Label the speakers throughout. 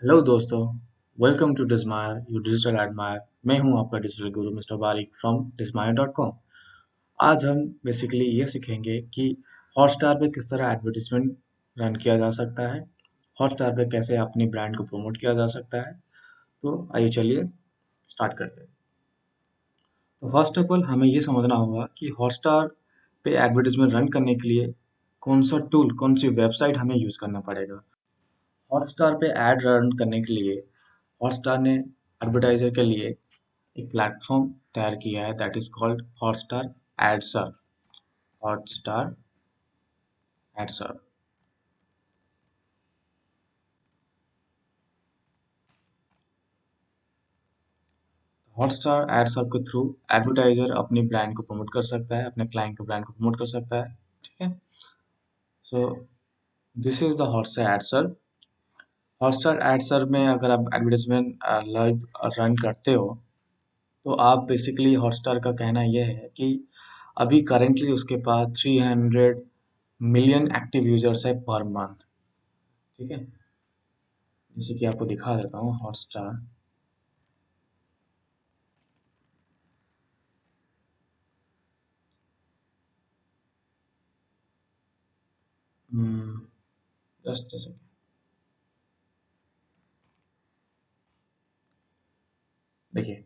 Speaker 1: Hello दोस्तों। Welcome to डिस्मायर यू डिजिटल एडमायर। मैं हूं आपका digital Guru mister Barik from dismire.com। आज हम बेसिकली ये सीखेंगे कि हॉटस्टार पे किस तरह एडवर्टीजमेंट रन किया जा सकता है, हॉटस्टार पे कैसे अपनी ब्रांड को प्रमोट किया जा सकता है। तो आइए चलिए स्टार्ट करते हैं। तो फर्स्ट ऑफ ऑल हमें ये समझना होगा कि हॉटस्टार पे एडवर्टीजमेंट रन करने के लिए कौन सा टूल, कौन सी वेबसाइट हमें यूज़ करना पड़ेगा। हॉटस्टार पे ऐड रन करने के लिए हॉटस्टार ने एडवर्टाइजर के लिए एक प्लेटफॉर्म तैयार किया है, दैट इज कॉल्ड हॉटस्टार एडसर। हॉटस्टार एडसर। हॉटस्टार एडसर के थ्रू एडवर्टाइजर अपनी ब्रांड को प्रमोट कर सकता है, अपने क्लाइंट के ब्रांड को प्रमोट कर सकता है। ठीक है। So this is the Hotstar एडसर। हॉटस्टार एडसर में अगर आप एडवर्टाइजमेंट लाइव रन करते हो तो आप बेसिकली हॉटस्टार का कहना यह है कि अभी करेंटली उसके पास 300 मिलियन एक्टिव यूजर्स है पर मंथ। ठीक है। जैसे कि आपको दिखा देता हूँ हॉटस्टार। Just a second. देखिए,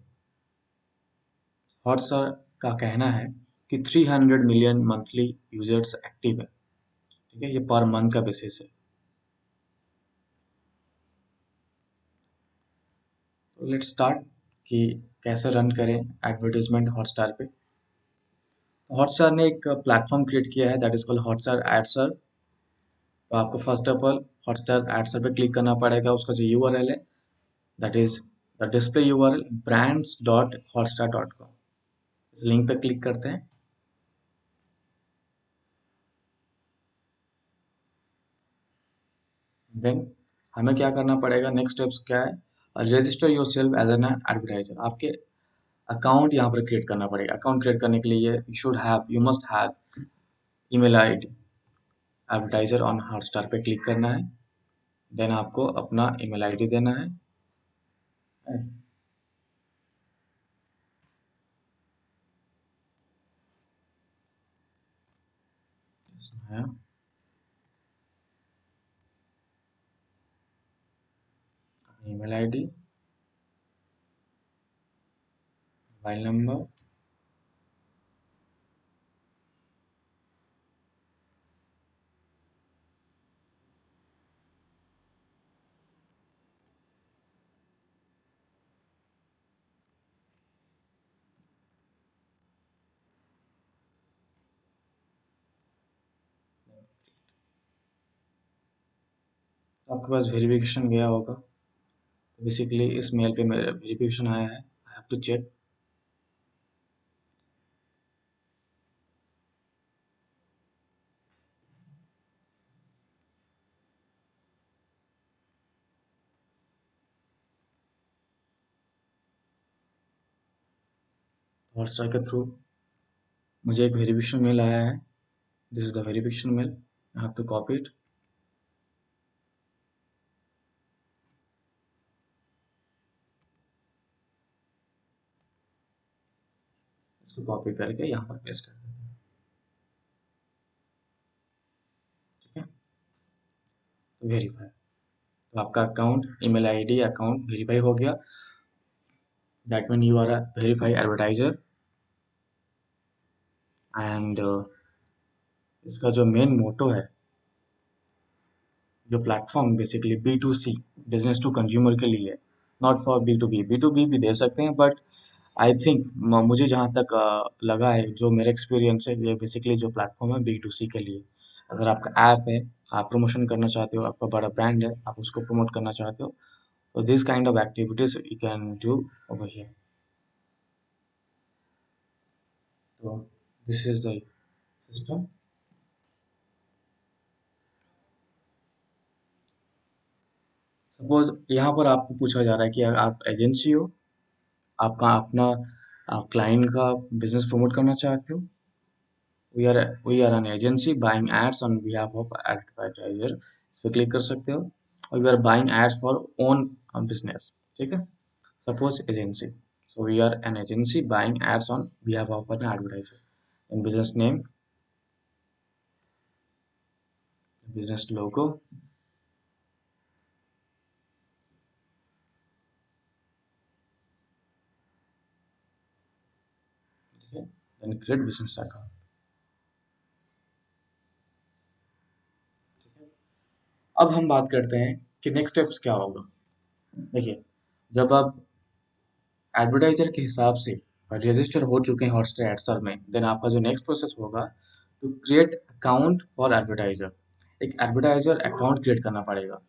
Speaker 1: हॉटस्टार का कहना है कि 300 मिलियन मंथली यूजर्स एक्टिव है। ठीक है, ये पर मंथ का बेसिस है। तो लेट्स स्टार्ट कि कैसे रन करें एडवर्टीजमेंट हॉटस्टार पे। हॉटस्टार ने एक प्लेटफॉर्म क्रिएट किया है, दैट इज कॉल्ड हॉटस्टार एडसर। तो आपको फर्स्ट ऑफ ऑल हॉटस्टार एडसर पे क्लिक करना पड़ेगा। उसका जो यूआरएल है that is the display URL brands.hotstar.com। इस लिंक पे क्लिक करते हैं। देन हमें क्या करना पड़ेगा, नेक्स्ट स्टेप्स क्या है, register yourself as an advertiser. आपके अकाउंट यहाँ पर क्रिएट करना पड़ेगा। अकाउंट क्रिएट करने के लिए you must have email ID. Advertiser on Hotstar पे क्लिक करना है। देन आपको अपना ईमेल आईडी देना है। Email ID, mobile number. आपके पास वेरिफिकेशन गया होगा। बेसिकली इस मेल पे मेरा वेरिफिकेशन आया है। I have to check. Hotstar के थ्रू मुझे एक वेरिफिकेशन मेल आया है। This is the verification mail. I have to copy it. इसको कॉपी करके यहाँ पर पेस्ट कर देते हैं। ठीक है। तो वेरीफाई। तो आपका account, email ID, account verify हो गया। That mean you are a verified advertiser. And इसका जो मेन मोटो है, जो platform basically B2C, business to consumer के लिए, नॉट फॉर B2B। B2B भी दे सकते हैं बट आई थिंक, मुझे जहाँ तक लगा है, जो मेरा एक्सपीरियंस है, ये बेसिकली जो प्लेटफॉर्म है B2C के लिए। अगर आपका ऐप है, आप प्रमोशन करना चाहते हो, आपका बड़ा ब्रांड है, आप उसको प्रमोट करना चाहते हो, तो this kind of activities you can do over here. तो this is the system. Suppose यहाँ पर आपको पूछा जा रहा है कि अगर आप एजेंसी हो, आपका अपना क्लाइंट का बिजनेस प्रमोट करना चाहते हो। We are an agency buying ads on behalf of advertiser. इस पर क्लिक कर सकते हो। और you are buying ads for own business, ठीक है। Suppose agency, so we are an agency buying ads on behalf of an advertiser in business name, business logo, ठीक है, देन क्रिएट बिजनेस अकाउंट। अब हम बात करते हैं कि नेक्स्ट स्टेप्स क्या होगा। देखिए, जब आप एडवर्टाइजर के हिसाब से रजिस्टर हो चुके हैं हॉटस्टार एडसर में, देन आपका जो नेक्स्ट प्रोसेस होगा to create account for advertiser. एक एडवर्टाइजर अकाउंट क्रिएट करना पड़ेगा।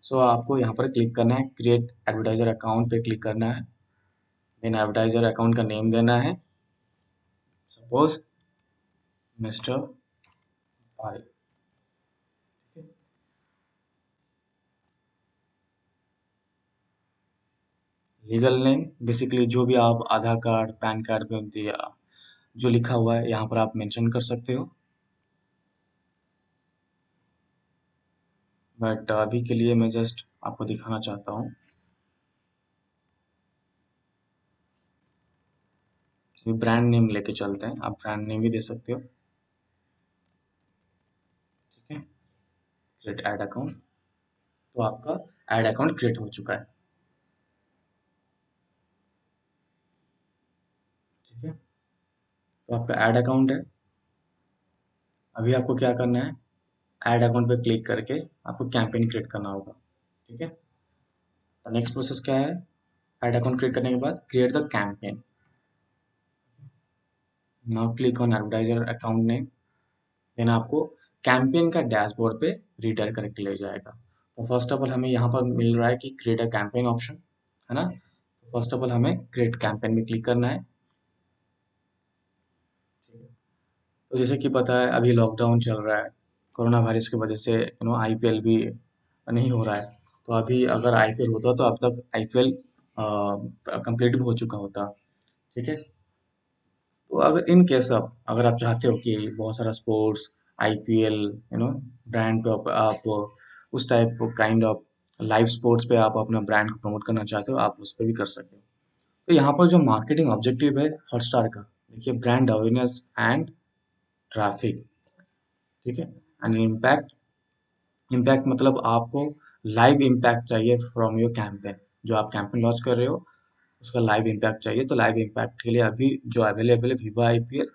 Speaker 1: सो आपको यहाँ पर क्लिक करना है, क्रिएट एडवर्टाइजर अकाउंट पे क्लिक करना है, देन एडवर्टाइजर अकाउंट का नेम देना है, सपोज मिस्टर पारिक, ठीक है। लीगल नेम बेसिकली जो भी आप आधार कार्ड पैन कार्ड पे दिया जो लिखा हुआ है यहाँ पर आप मेंशन कर सकते हो, बट अभी के लिए मैं जस्ट आपको दिखाना चाहता हूँ। ब्रांड नेम लेके चलते हैं, आप ब्रांड नेम भी दे सकते हो, ठीक है। क्रिएट ऐड अकाउंट, तो आपका ऐड अकाउंट क्रिएट हो चुका है, ठीक है। तो आपका ऐड अकाउंट है। अभी आपको क्या करना है, ऐड अकाउंट पे क्लिक करके आपको कैंपेन क्रिएट करना होगा, ठीक है। तो नेक्स्ट प्रोसेस क्या है, ऐड अकाउंट क्रिएट करने के बाद create the campaign. Now click on advertiser account name, then आपको कैंपेन का डैशबोर्ड पे रिडायरेक्ट करके ले जाएगा। तो फर्स्ट ऑफ ऑल हमें यहाँ पर मिल रहा है कि क्रिएट अ कैंपेन ऑप्शन, है ना। फर्स्ट ऑफ ऑल हमें क्रिएट कैंपेन में क्लिक करना है, ठीक है। तो जैसे कि पता है अभी लॉकडाउन चल रहा है, कोरोना वायरस की वजह से आईपीएल भी नहीं हो रहा है। तो अभी अगर आईपीएल होता तो अब तक आईपीएल कंप्लीट भी हो चुका होता, ठीक है। तो अगर इन केस अगर आप चाहते हो कि बहुत सारा स्पोर्ट्स आईपीएल ब्रांड पे आप उस type kind of live sports पे आप अपना ब्रांड को प्रमोट करना चाहते हो, आप उस पर भी कर सकते हो। तो यहाँ पर जो मार्केटिंग ऑब्जेक्टिव है हॉटस्टार का, देखिए ब्रांड अवेयरनेस एंड ट्रैफिक, ठीक है, एंड इम्पैक्ट। इम्पैक्ट मतलब आपको लाइव इम्पैक्ट चाहिए फ्रॉम योर कैंपेन, जो आप कैंपेन लॉन्च कर रहे हो उसका लाइव इम्पैक्ट चाहिए। तो लाइव इम्पैक्ट के लिए अभी जो अवेलेबल है विवा IPL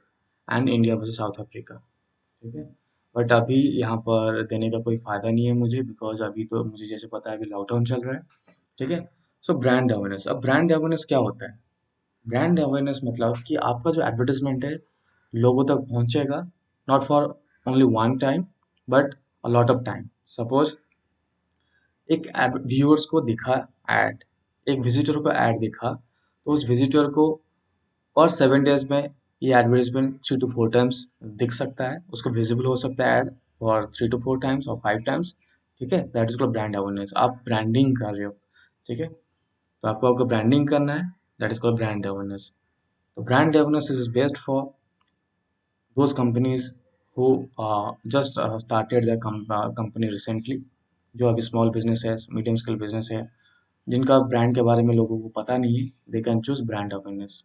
Speaker 1: and India versus south Africa, ठीक है। बट अभी यहाँ पर देने का कोई फ़ायदा नहीं है मुझे, बिकॉज अभी तो मुझे जैसे पता है अभी लॉकडाउन चल रहा है, ठीक है। सो ब्रांड अवेयरनेस, अब ब्रांड अवेयरनेस क्या होता है, ब्रांड अवेयरनेस मतलब कि आपका जो एडवर्टाइजमेंट है लोगों तक पहुंचेगा, not for only one time but a lot of time. Suppose एक व्यूअर्स को दिखा ऐड, एक विजिटर को ऐड दिखा, तो उस विजिटर को और 7 डेज में ये एडवर्टाइजमेंट 3 to 4 टाइम्स दिख सकता है, उसको विजिबल हो सकता है ऐड और 3 to 4 टाइम्स और 5 टाइम्स, ठीक है। That is called brand awareness, आप ब्रांडिंग कर रहे हो, ठीक है। तो आपको ब्रांडिंग करना है, that is called brand awareness. तो brand awareness is best for those companies who just started their company recently, जो अभी स्मॉल बिजनेस है, मीडियम स्केल बिजनेस है, जिनका ब्रांड के बारे में लोगों को पता नहीं है, they can choose brand awareness,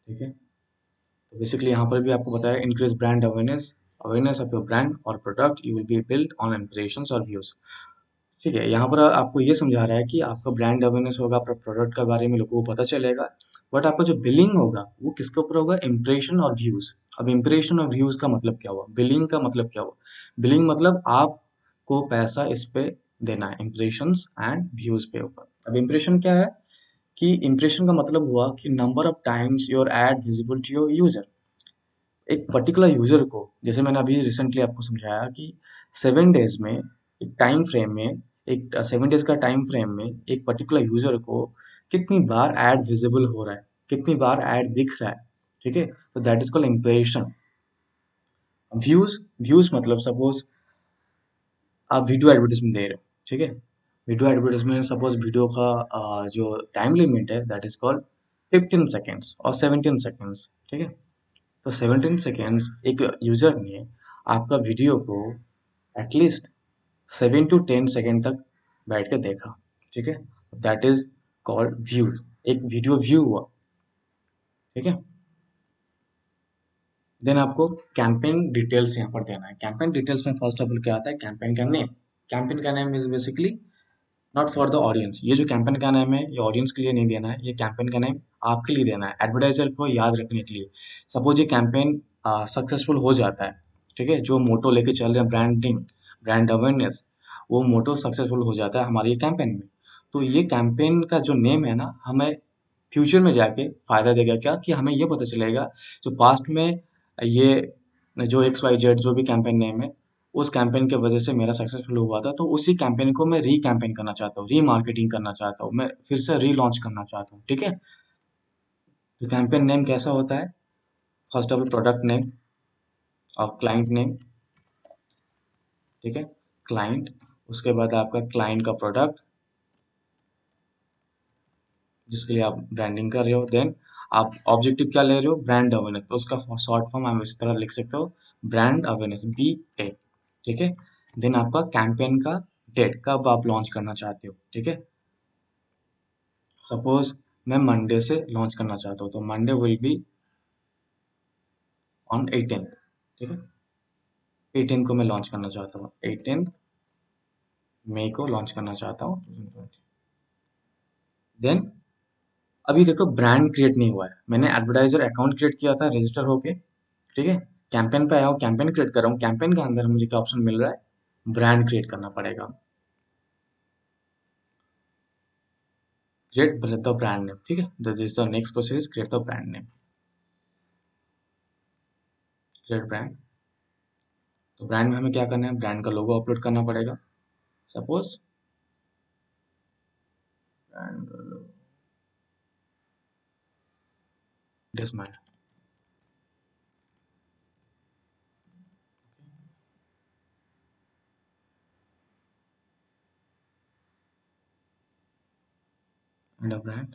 Speaker 1: ठीक है। तो बेसिकली यहाँ पर भी आपको बताया increase brand awareness, awareness of your brand और product you will be build on impressions और व्यूज, ठीक है। यहाँ पर आपको ये समझा रहा है कि आपका ब्रांड अवेयरनेस होगा, आपका प्रोडक्ट के बारे में लोगों को पता चलेगा, बट आपका जो बिलिंग होगा वो किसके ऊपर होगा, इंप्रेशन और व्यूज। अब इंप्रेशन और व्यूज का मतलब क्या हुआ, बिलिंग का मतलब क्या हुआ, बिलिंग मतलब आपको पैसा इस पे देना है, इंप्रेशंस एंड व्यूज पे ऊपर। अब इंप्रेशन क्या है, कि इंप्रेशन का मतलब हुआ कि number of times your ad visible to your user. एक पर्टिकुलर यूजर को, जैसे मैंने अभी रिसेंटली आपको समझाया कि 7 डेज में, एक टाइम फ्रेम में, एक 7 डेज का टाइम फ्रेम में एक पर्टिकुलर यूजर को कितनी बार ऐड विजिबल हो रहा है, कितनी बार ऐड दिख रहा है, ठीक है। तो that is called impression. Views, views मतलब सपोज आप वीडियो एडवर्टाइजमेंट दे रहे हो, ठीक है। वीडियो एडवर्टाइजमेंट सपोज वीडियो का जो टाइम लिमिट है दैट इज कॉल्ड 15 सेकेंड्स और 17 सेकेंड्स, ठीक है। तो 17 सेकेंड्स एक यूजर ने आपका वीडियो को एटलीस्ट 7 to 10 सेकेंड तक बैठ के देखा, ठीक है, दैट इज कॉल्ड व्यू। एक वीडियो व्यू हुआ, ठीक है। देन आपको कैंपेन डिटेल्स यहाँ पर देना है। कैंपेन डिटेल्स में फर्स्ट ऑफ ऑल क्या आता है, कैंपेन का नेम। कैंपेन का name is basically not for the audience. ये जो कैंपेन का नेम है ये ऑडियंस के लिए नहीं देना है, ये कैंपेन का नेम आपके लिए देना है, एडवर्टाइजर को याद रखने के लिए। सपोज ये कैंपेन सक्सेसफुल हो जाता है, ठीक है, जो मोटो लेके चल रहे हैं, ब्रांडिंग, ब्रांड अवेयरनेस, वो मोटो सक्सेसफुल हो जाता है हमारे ये कैंपेन में, तो ये कैंपेन का जो नेम है ना, हमें फ्यूचर में जाके फायदा देगा। क्या कि हमें ये पता चलेगा जो पास्ट में ये जो एक्स वाई जेड जो भी कैंपेन नेम है, उस कैंपेन के वजह से मेरा सक्सेसफुल हुआ था, तो उसी कैंपेन को मैं री कैंपेन करना चाहता हूँ, री मार्केटिंग करना चाहता हूँ, मैं फिर से री लॉन्च करना चाहता हूँ, ठीक है। तो कैंपेन नेम कैसा होता है, first of all product name और क्लाइंट नेम, ठीक है, क्लाइंट, उसके बाद आपका क्लाइंट का प्रोडक्ट जिसके लिए आप ब्रांडिंग कर रहे हो। देन आप ऑब्जेक्टिव क्या ले रहे हो, ब्रांड अवेयरनेस, तो उसका शॉर्ट फॉर्म हम इस तरह लिख सकते हो, ब्रांड अवेयरनेस, BA, ठीक है। देन आपका कैंपेन का डेट, कब आप लॉन्च करना चाहते हो, ठीक है। सपोज मैं मंडे से लॉन्च करना चाहता हूँ, तो Monday will be on 18th, ठीक है, 18th को मैं लॉन्च करना चाहता हूँ, 18th मई को लॉन्च करना चाहता हूँ 2020। देन अभी देखो ब्रांड क्रिएट नहीं हुआ है, मैंने एडवर्टाइजर अकाउंट क्रिएट किया था रजिस्टर होके, ठीक है, कैंपेन पे आया हूँ, कैंपेन क्रिएट कर रहा हूँ, कैंपेन के अंदर मुझे क्या ऑप्शन मिल रहा है, ब्रांड क्रिएट करना पड़ेगा, क्रिएट द ब्रांड नेम, ठीक है, this the next process, create the brand name, create brand. तो ब्रांड में हमें क्या करना है, ब्रांड का लोगो अपलोड करना पड़ेगा, सपोज ब्रांड डिस्माइल, एंड अ ब्रांड,